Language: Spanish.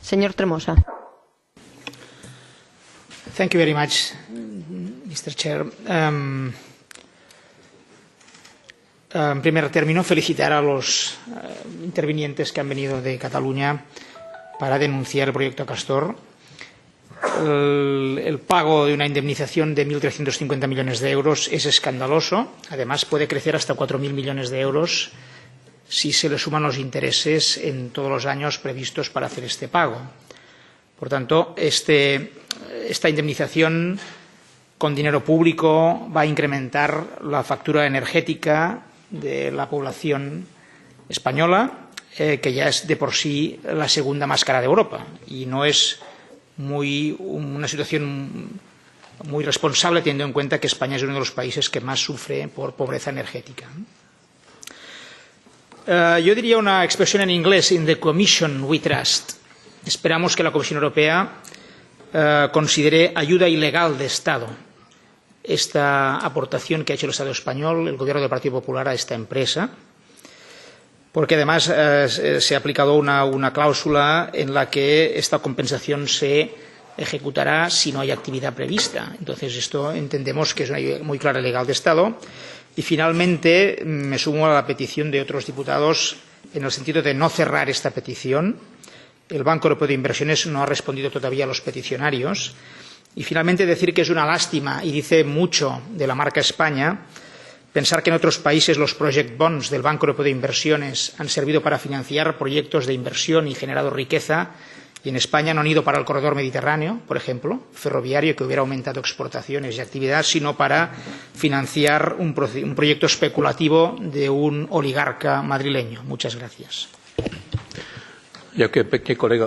Señor Tremosa. Thank you very much, Mr. Chair. En primer término, felicitar a los intervinientes que han venido de Cataluña para denunciar el proyecto Castor. El pago de una indemnización de 1.350 millones de euros es escandaloso. Además, puede crecer hasta 4.000 millones de euros si se le suman los intereses en todos los años previstos para hacer este pago. Por tanto, esta indemnización con dinero público va a incrementar la factura energética de la población española, que ya es de por sí la segunda más cara de Europa, y no es una situación muy responsable, teniendo en cuenta que España es uno de los países que más sufre por pobreza energética. Yo diría una expresión en inglés: in the Commission we trust. Esperamos que la Comisión Europea considere ayuda ilegal de Estado esta aportación que ha hecho el Estado español, el Gobierno del Partido Popular, a esta empresa, porque además se ha aplicado una cláusula en la que esta compensación se ejecutará si no hay actividad prevista. Entonces, esto entendemos que es una ayuda muy clara ilegal de Estado. Y finalmente, me sumo a la petición de otros diputados en el sentido de no cerrar esta petición. El Banco Europeo de Inversiones no ha respondido todavía a los peticionarios. Y finalmente, decir que es una lástima y dice mucho de la marca España pensar que en otros países los project bonds del Banco Europeo de Inversiones han servido para financiar proyectos de inversión y generado riqueza, y en España no han ido para el corredor mediterráneo, por ejemplo, ferroviario, que hubiera aumentado exportaciones y actividad, sino para financiar un proyecto especulativo de un oligarca madrileño. Muchas gracias. Ďakujem pekne, kolega.